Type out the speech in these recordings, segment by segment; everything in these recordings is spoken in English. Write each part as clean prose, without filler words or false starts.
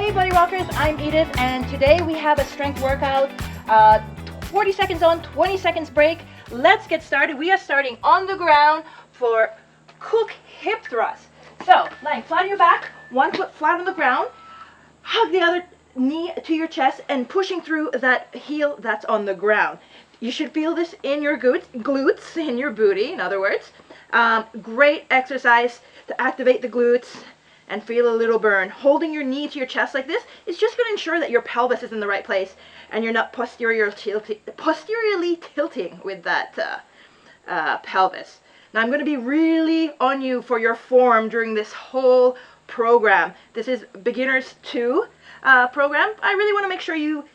Hey Body Rockers, I'm Edith, and today we have a strength workout. 40 seconds on, 20 seconds break. Let's get started. We are starting on the ground for cook hip thrust. So, lying flat on your back, one foot flat on the ground, hug the other knee to your chest and pushing through that heel that's on the ground. You should feel this in your glutes, in your booty, in other words. Great exercise to activate the glutes and feel a little burn. Holding your knee to your chest like this is just going to ensure that your pelvis is in the right place and you're not posteriorly tilting with that pelvis. Now I'm going to be really on you for your form during this whole program. This is Beginners 2 program. I really want to make sure you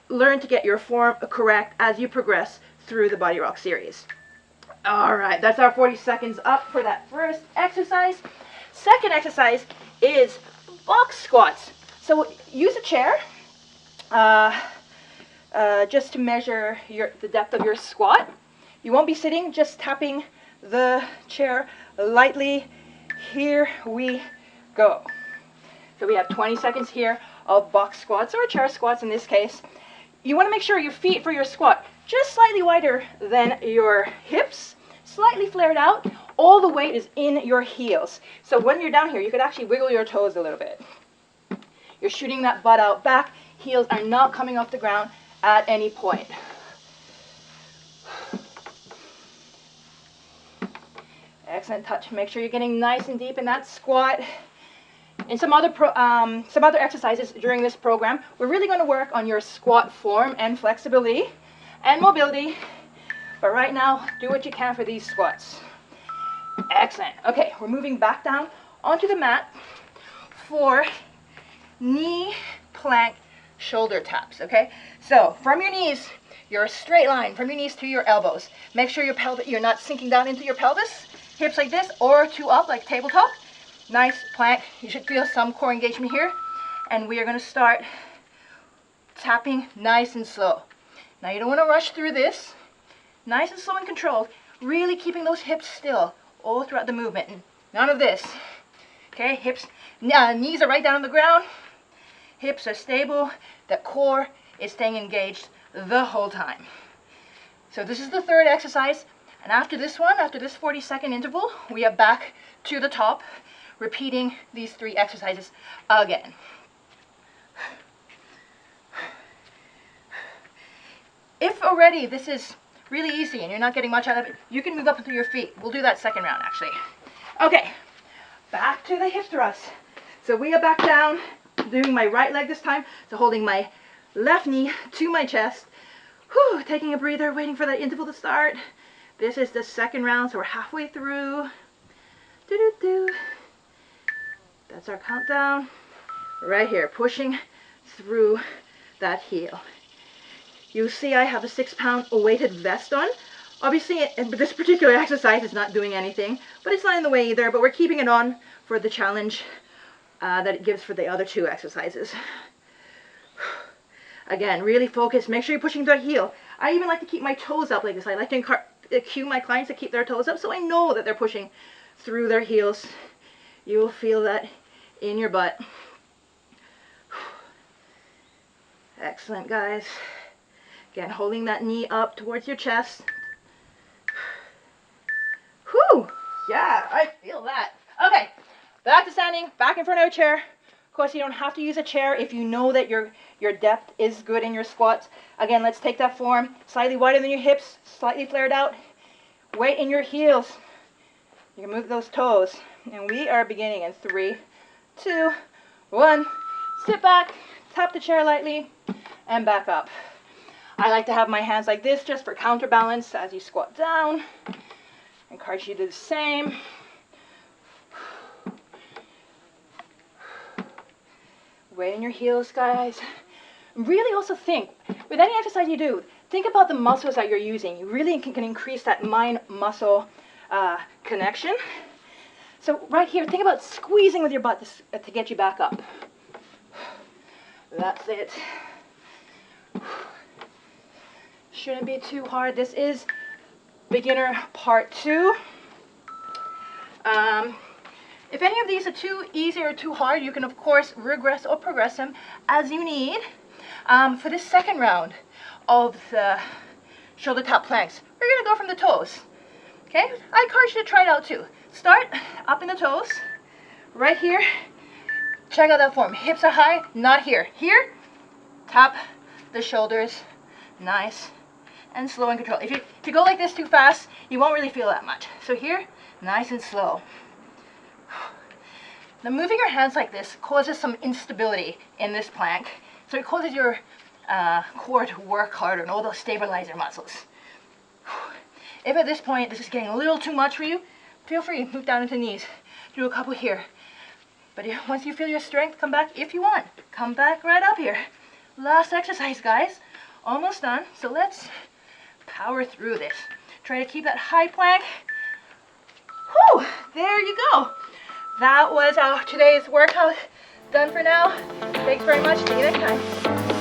learn to get your form correct as you progress through the BodyRock series. Alright, that's our 40 seconds up for that first exercise. Second exercise is box squats. So use a chair just to measure the depth of your squat. You won't be sitting, just tapping the chair lightly. Here we go. So we have 20 seconds here of box squats, or chair squats in this case. You want to make sure your feet for your squat just slightly wider than your hips, slightly flared out. All the weight is in your heels. So when you're down here, you could actually wiggle your toes a little bit. You're shooting that butt out back. Heels are not coming off the ground at any point. Excellent touch. Make sure you're getting nice and deep in that squat. In some other exercises during this program, we're really going to work on your squat form and flexibility and mobility. But right now, do what you can for these squats. Excellent. Okay, we're moving back down onto the mat for knee plank shoulder taps, okay? So from your knees, you're a straight line from your knees to your elbows. Make sure you're not sinking down into your pelvis, hips like this, or two up like tabletop. Nice plank. You should feel some core engagement here. And we are going to start tapping nice and slow. Now you don't want to rush through this. Nice and slow and controlled. Really keeping those hips still all throughout the movement. None of this. Okay, hips, knees are right down on the ground. Hips are stable. The core is staying engaged the whole time. So this is the third exercise. And after this one, after this 40-second interval, we are back to the top, repeating these 3 exercises again. If already this is really easy and you're not getting much out of it, you can move up into your feet. We'll do that second round actually. Okay, back to the hip thrust. So we are back down, doing my right leg this time. So holding my left knee to my chest. Whew, taking a breather, waiting for that interval to start. This is the second round, so we're halfway through. Do-do-do. That's our countdown. Right here, pushing through that heel. You see I have a 6-pound weighted vest on. Obviously, this particular exercise is not doing anything, but it's not in the way either, but we're keeping it on for the challenge that it gives for the other 2 exercises. Again, really focus. Make sure you're pushing through that heel. I even like to keep my toes up like this. I like to cue my clients to keep their toes up so I know that they're pushing through their heels. You will feel that in your butt. Excellent, guys. Again, holding that knee up towards your chest. Whew! Yeah, I feel that. Okay, back to standing, back in front of a chair. Of course, you don't have to use a chair if you know that your depth is good in your squats. Again, let's take that form slightly wider than your hips, slightly flared out. Weight in your heels. You can move those toes. And we are beginning in 3, 2, 1. Sit back, tap the chair lightly, and back up. I like to have my hands like this just for counterbalance as you squat down. I encourage you to do the same. Weight in your heels, guys. Really also think, with any exercise you do, think about the muscles that you're using. You really can increase that mind-muscle connection. So right here, think about squeezing with your butt to get you back up. That's it. Shouldn't be too hard. This is beginner part 2. If any of these are too easy or too hard, you can of course regress or progress them as you need. For this second round of the shoulder tap planks, we're going to go from the toes. Okay, I encourage you to try it out too. Start up in the toes, right here. Check out that form. Hips are high, not here. Here, tap the shoulders, nice and slow and control. If you go like this too fast, you won't really feel that much. So here, nice and slow. Now moving your hands like this causes some instability in this plank. So it causes your core to work harder and all those stabilizer muscles. If at this point this is getting a little too much for you, feel free to move down into knees. Do a couple here. But once you feel your strength, come back if you want. Come back right up here. Last exercise, guys. Almost done. So let's power through this. Try to keep that high plank. Whew, there you go. That was our today's workout done for now. Thanks very much. See you next time.